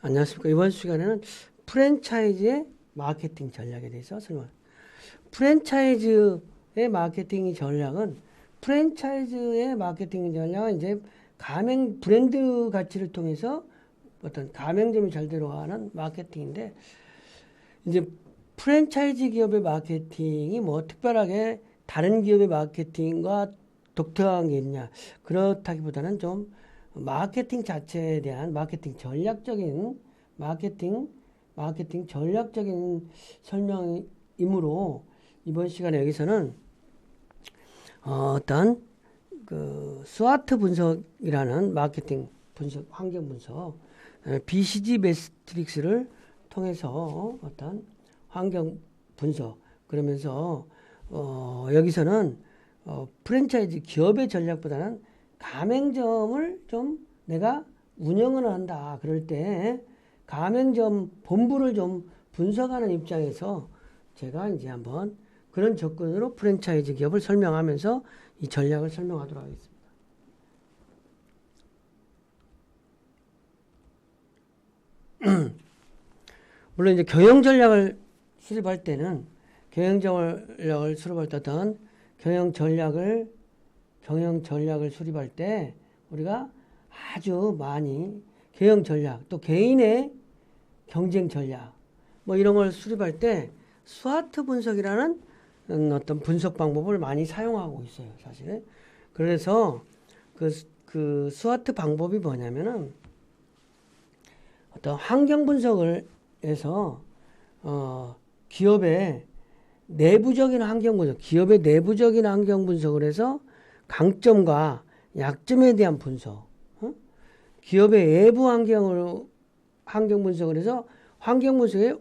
안녕하십니까. 이번 시간에는 프랜차이즈의 마케팅 전략에 대해서 프랜차이즈의 마케팅 전략은 이제 가맹 브랜드 가치를 통해서 어떤 가맹점이 잘 들어가는 마케팅인데, 이제 프랜차이즈 기업의 마케팅이 뭐 특별하게 다른 기업의 마케팅과 독특한 게 있냐, 그렇다기보다는 좀 마케팅 자체에 대한 마케팅 전략적인 설명이므로, 이번 시간에 여기서는 어떤 그 스와트 분석이라는 마케팅 분석, 환경 분석, BCG 매트릭스를 통해서 어떤 환경 분석, 그러면서 여기서는 프랜차이즈 기업의 전략보다는 가맹점을 좀 내가 운영을 한다, 그럴 때 가맹점 본부를 좀 분석하는 입장에서 제가 이제 한번 그런 접근으로 프랜차이즈 기업을 설명하면서 이 전략을 설명하도록 하겠습니다. 물론 이제 경영 전략을 수립할 때 어떤 경영 전략을 수립할 때 우리가 아주 많이 경영 전략, 또 개인의 경쟁 전략, 뭐 이런 걸 수립할 때 스와트 분석이라는 어떤 분석 방법을 많이 사용하고 있어요, 사실. 그래서 그 스와트 방법이 뭐냐면은 어떤 환경 분석을 해서 기업의 내부적인 환경 분석을 해서 강점과 약점에 대한 분석, 기업의 외부 환경 분석을 해서 환경 분석의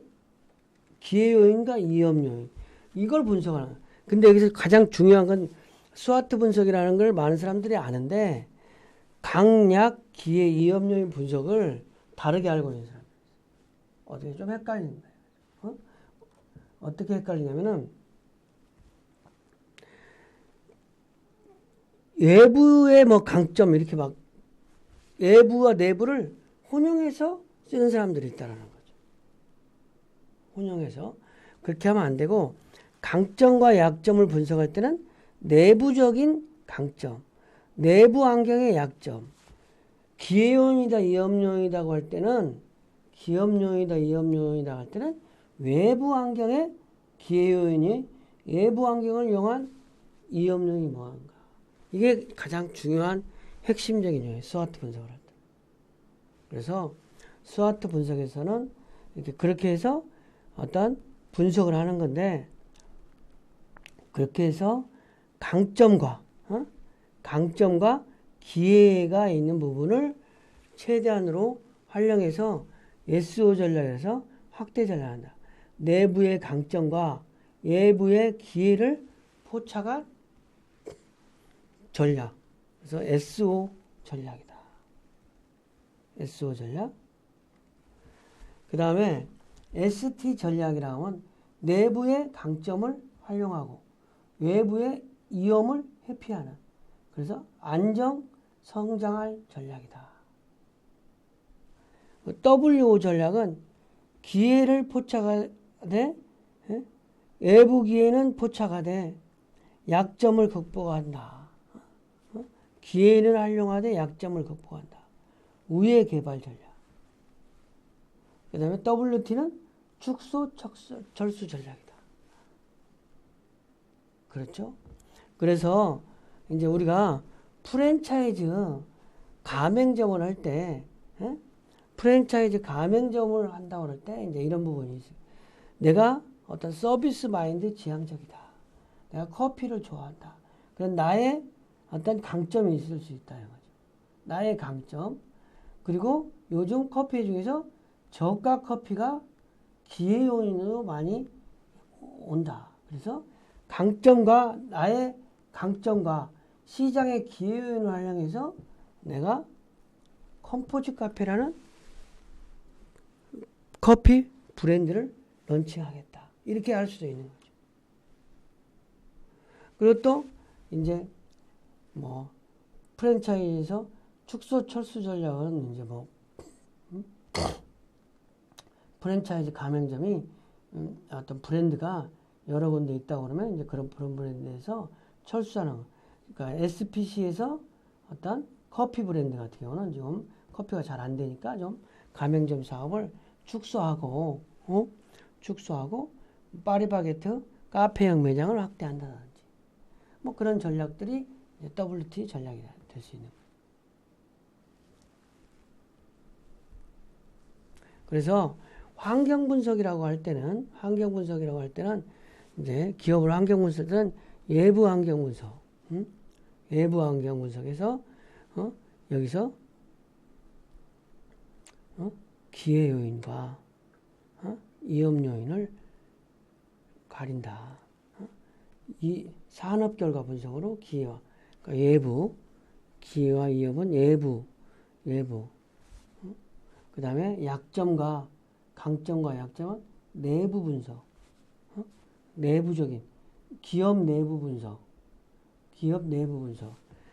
기회 요인과 위험 요인, 이걸 분석하는 거예요. 근데 여기서 가장 중요한 건 스와트 분석이라는 걸 많은 사람들이 아는데, 강약, 기회, 위험 요인 분석을 다르게 알고 있는 사람. 어떻게 좀 헷갈리는 거예요. 어떻게 헷갈리냐면은, 외부의 뭐 강점, 이렇게 막 외부와 내부를 혼용해서 쓰는 사람들이 있다는 거죠. 혼용해서. 그렇게 하면 안 되고, 강점과 약점을 분석할 때는 내부적인 강점, 내부 환경의 약점, 기회요인이다, 위험요인이라고 할 때는, 외부 환경의 기회요인이 외부 환경을 이용한 위험요인이 뭐한가. 이게 가장 중요한 핵심적인 요인, 스와트 분석을 할 때. 그래서 스와트 분석에서는 이렇게 그렇게 해서 어떤 분석을 하는 건데, 그렇게 해서 강점과 기회가 있는 부분을 최대한으로 활용해서 SO 전략에서 확대 전략한다. 내부의 강점과 외부의 기회를 포착한 전략. 그래서 SO 전략이다. SO 전략. 그 다음에 ST 전략이라고 하면 내부의 강점을 활용하고 외부의 위험을 회피하는, 그래서 안정 성장할 전략이다. WO 전략은 기회를 포착하되 외부 기회는 포착하되 약점을 극복한다. 기회는 활용하되 약점을 극복한다. 우회 개발 전략. 그 다음에 WT는 축소 철수 전략이다. 그렇죠? 그래서 이제 우리가 프랜차이즈 가맹점을 할 때, 프랜차이즈 가맹점을 한다고 할 때 이제 이런 부분이 있어요. 내가 어떤 서비스 마인드 지향적이다. 내가 커피를 좋아한다. 그런 나의 어떤 강점이 있을 수 있다. 나의 강점. 그리고 요즘 커피 중에서 저가 커피가 기회 요인으로 많이 온다. 그래서 나의 강점과 시장의 기회 요인을 활용해서 내가 컴포즈 카페라는 커피 브랜드를 런칭하겠다. 이렇게 할 수도 있는 거죠. 그리고 또 이제 뭐 프랜차이즈에서 축소 철수 전략은 이제 뭐 프랜차이즈 가맹점이 어떤 브랜드가 여러 군데 있다고 그러면 이제 그런 브랜드에서 철수하는 거. 그러니까 SPC에서 어떤 커피 브랜드 같은 경우는 지금 커피가 잘 안 되니까 좀 가맹점 사업을 축소하고 파리바게트 카페형 매장을 확대한다든지 뭐 그런 전략들이 WT 전략이 될 수 있는 거예요. 그래서 환경 분석이라고 할 때는 이제 기업을 환경 분석은 외부 환경 분석, 외부 환경 분석에서 여기서 기회 요인과 위험 요인을 가린다. 이 산업 결과 분석으로 기회와 그러니까 외부 기회와 위협은 외부 그 다음에 약점과 강점과 약점은 내부 분석, 내부적인 기업 내부 분석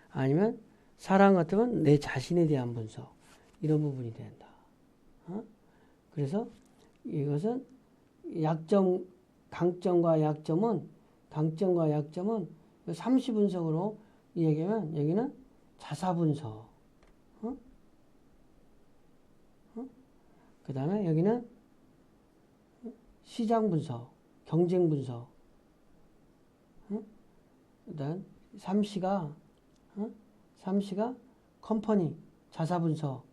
아니면 사람 같으면 내 자신에 대한 분석 이런 부분이 된다. 그래서 이것은 강점과 약점은 3시 분석으로 얘기하면 여기는 자사 분석. 그 다음에 여기는 시장 분석, 경쟁 분석. 일단 3시가 컴퍼니, 자사 분석,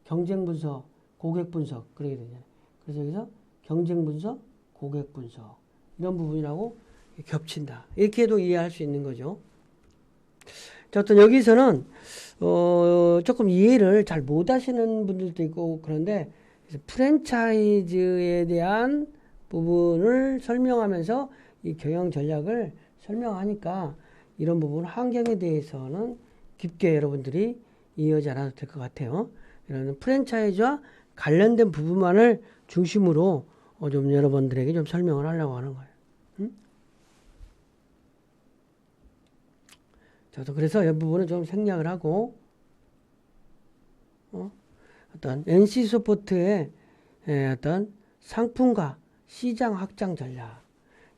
경쟁 분석, 고객 분석 그렇게 되잖아요. 그래서 여기서 경쟁 분석, 고객 분석 이런 부분이라고 겹친다. 이렇게도 이해할 수 있는 거죠. 자, 어떤 여기서는 조금 이해를 잘 못하시는 분들도 있고 그런데 프랜차이즈에 대한 부분을 설명하면서 이 경영 전략을 설명하니까 이런 부분 환경에 대해서는 깊게 여러분들이 이해하지 않아도 될 것 같아요. 이런 프랜차이즈와 관련된 부분만을 중심으로 좀 여러분들에게 좀 설명을 하려고 하는 거예요. 저도 그래서 이 부분은 좀 생략을 하고 어떤 NC소프트의 어떤 상품과 시장 확장 전략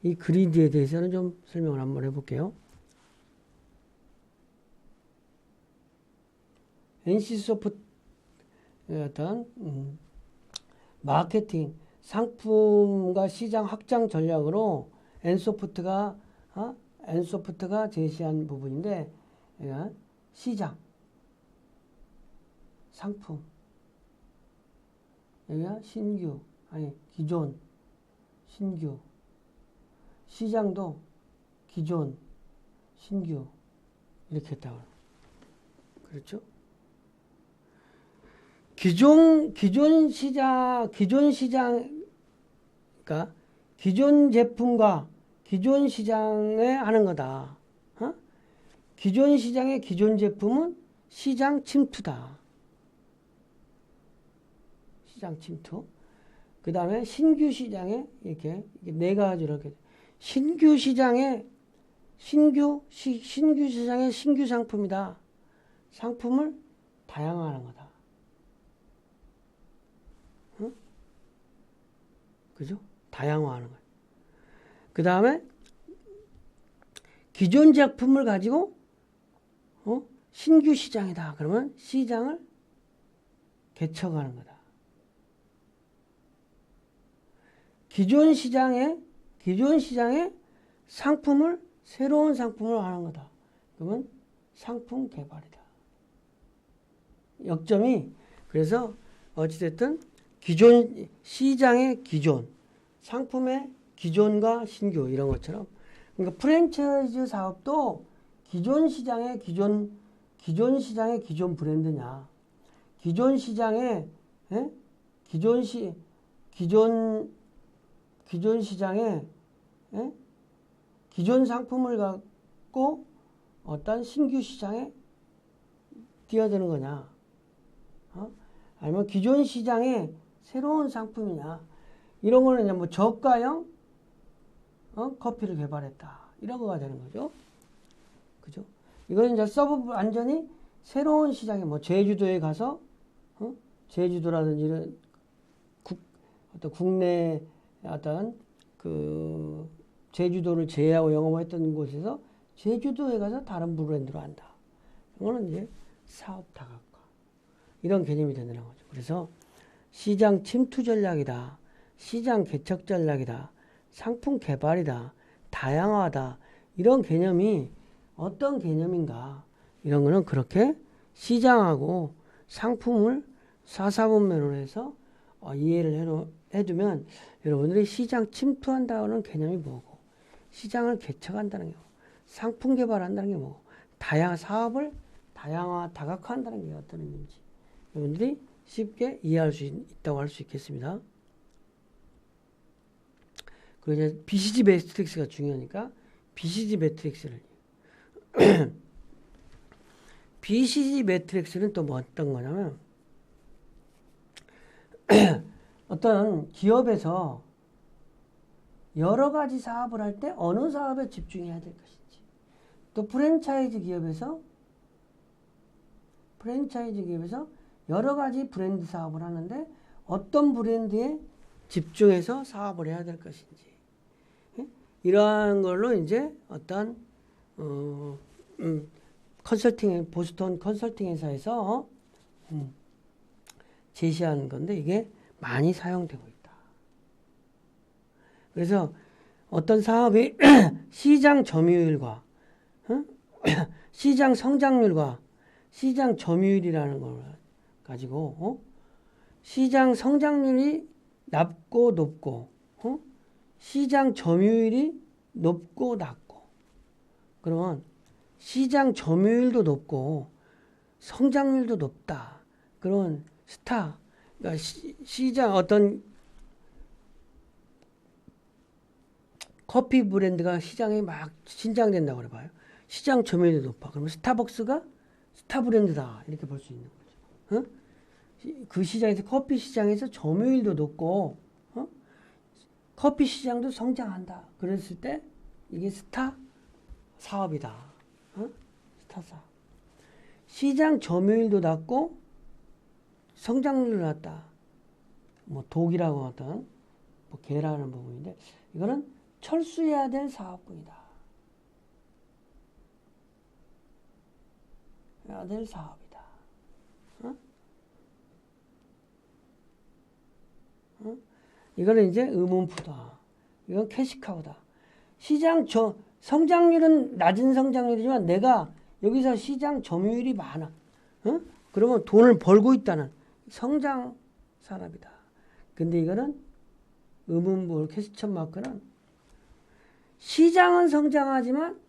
이 그리드에 대해서는 좀 설명을 한번 해볼게요. NC소프트의 어떤 마케팅 상품과 시장 확장 전략으로 N소프트가 제시한 부분인데 시장 상품 여기가 기존 신규 시장도 기존 신규 이렇게 했다고 그렇죠? 기존 시장 그러니까 기존 제품과 기존 시장에 하는 거다. 기존 시장의 기존 제품은 시장 침투다. 시장 침투. 그 다음에 신규 시장에 이렇게 네 가지로 이렇게 신규 시장의 신규 상품이다. 상품을 다양화하는 거다. 그죠? 다양화하는 거예요. 그 다음에 기존 제품을 가지고 신규 시장이다. 그러면 시장을 개척하는 거다. 기존 시장에 상품을 새로운 상품을 하는 거다. 그러면 상품 개발이다. 역점이 그래서 어찌됐든 기존 시장의 기존 상품의 기존과 신규 이런 것처럼 그러니까 프랜차이즈 사업도 기존 시장의 기존 브랜드냐 기존 시장의 기존 시장에 기존 상품을 갖고 어떤 신규 시장에 뛰어드는 거냐 아니면 기존 시장에 새로운 상품이냐 이런 거는 이제 뭐 저가형 커피를 개발했다 이런 거가 되는 거죠. 그죠? 이거는 이제 서브 완전히 새로운 시장에 뭐 제주도에 가서 제주도라든지 이런 어떤 국내 어떤 그 제주도를 제외하고 영업했던 곳에서 제주도에 가서 다른 브랜드로 한다. 이거는 이제 사업 다각화. 이런 개념이 된다는 거죠. 그래서 시장 침투 전략이다. 시장 개척 전략이다. 상품 개발이다. 다양화다. 이런 개념이 어떤 개념인가. 이런 거는 그렇게 시장하고 상품을 사사분면으로 해서 이해를 해두면 여러분들이 시장 침투한다는 개념이 뭐고, 시장을 개척한다는 게 뭐고, 상품 개발한다는 게 뭐고, 사업을 다양화, 다각화한다는 게 어떤 의미인지 여러분들이 쉽게 이해할 수 있다고 할 수 있겠습니다. 그리고 이제 BCG 매트릭스가 중요하니까 BCG 매트릭스를 BCG 매트릭스는 또 뭐 어떤 거냐면 어떤 기업에서 여러 가지 사업을 할 때 어느 사업에 집중해야 될 것인지, 또 프랜차이즈 기업에서 여러 가지 브랜드 사업을 하는데 어떤 브랜드에 집중해서 사업을 해야 될 것인지, 이러한 걸로 이제 어떤 컨설팅, 보스턴 컨설팅 회사에서 제시하는 건데 이게 많이 사용되고 있다. 그래서 어떤 사업이 시장 점유율과 시장 성장률과 시장 점유율이라는 걸 가지고 시장 성장률이 낮고 높고 시장 점유율이 높고 낮고, 그러면 시장 점유율도 높고 성장률도 높다. 그런 스타, 그러니까 시장 어떤 커피 브랜드가 시장에 막 신장된다고 그래봐요. 시장 점유율이 높아. 그러면 스타벅스가 스타 브랜드다. 이렇게 볼 수 있는 거죠. 그 시장에서, 커피 시장에서 점유율도 높고, 커피 시장도 성장한다. 그랬을 때 이게 스타 사업이다. 스타 사업. 시장 점유율도 낮고 성장률도 낮다. 뭐 독이라고 어떤 뭐 개라는 부분인데 이거는 철수해야 될 사업군이다. 해야 될 사업이다. 이거는 이제 의문푸다. 이건 캐시카우다. 성장률은 낮은 성장률이지만 내가 여기서 시장 점유율이 많아. 그러면 돈을 벌고 있다는 성장 산업이다. 근데 이거는 의문부 퀘스천 마크는 시장은 성장하지만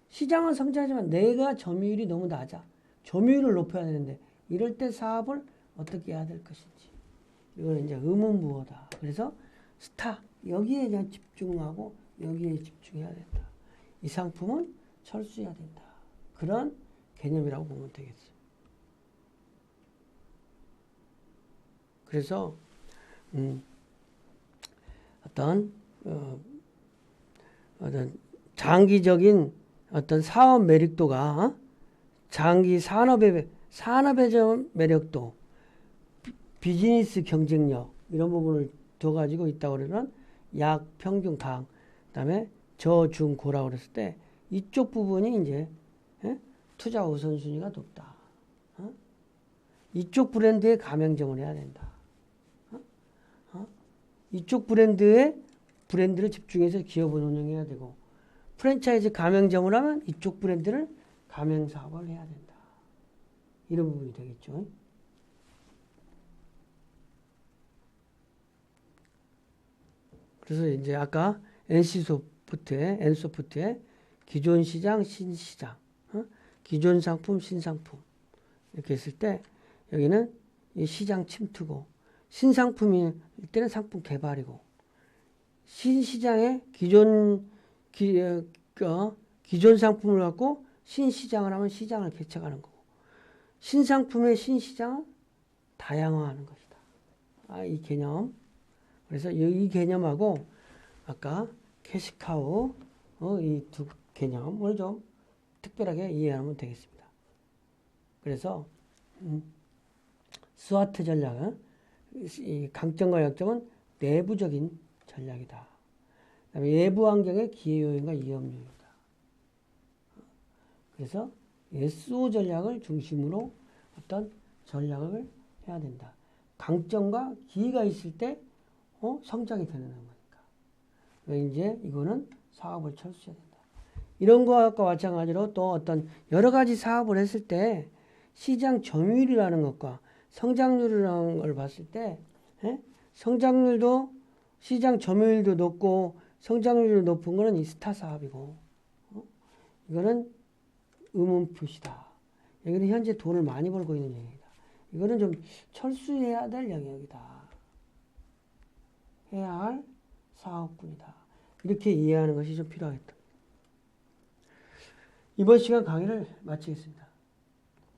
시장은 성장하지만 내가 점유율이 너무 낮아. 점유율을 높여야 되는데 이럴 때 사업을 어떻게 해야 될 것인지. 이거는 이제 의문부호다. 그래서 여기에 그냥 집중하고 여기에 집중해야 된다. 이 상품은 철수해야 된다. 그런 개념이라고 보면 되겠어요. 그래서 어떤 장기적인 어떤 사업 매력도가 장기 산업의 매력도, 비즈니스 경쟁력 이런 부분을 둬가지고 있다고 그러면 약, 평균, 강, 그다음에 저, 중, 고라고 그랬을 때 이쪽 부분이 이제 투자 우선순위가 높다. 이쪽 브랜드에 가맹점을 해야 된다. 이쪽 브랜드를 집중해서 기업을 운영해야 되고, 프랜차이즈 가맹점을 하면 이쪽 브랜드를 가맹 사업을 해야 된다. 이런 부분이 되겠죠. 그래서 이제 아까 N소프트의 기존 시장, 신시장, 기존 상품, 신상품 이렇게 했을 때 여기는 이 시장 침투고, 신상품일 때는 상품 개발이고, 신시장에 기존 상품을 갖고 신시장을 하면 시장을 개척하는 거고, 신상품의 신시장은 다양화하는 것이다. 이 개념. 그래서 이 개념하고 아까 캐시카우 이 두 개념을 좀 특별하게 이해하면 되겠습니다. 그래서 스와트 전략은 이 강점과 약점은 내부적인 전략이다. 그다음에 외부 환경의 기회 요인과 위험 요인이다. 그래서 SO 전략을 중심으로 어떤 전략을 해야 된다. 강점과 기회가 있을 때 성장이 되는 거니까. 이제 이거는 사업을 철수해야 된다. 이런 것과 마찬가지로 또 어떤 여러 가지 사업을 했을 때 시장 점유율이라는 것과 성장률이라는 걸 봤을 때 성장률도 시장 점유율도 높고 성장률이 높은 거는 이 스타 사업이고 이거는 의문 표시다. 여기는 현재 돈을 많이 벌고 있는 영역이다. 이거는 좀 철수해야 될 영역이다. 해야 할 사업군이다. 이렇게 이해하는 것이 좀 필요하겠다. 이번 시간 강의를 마치겠습니다.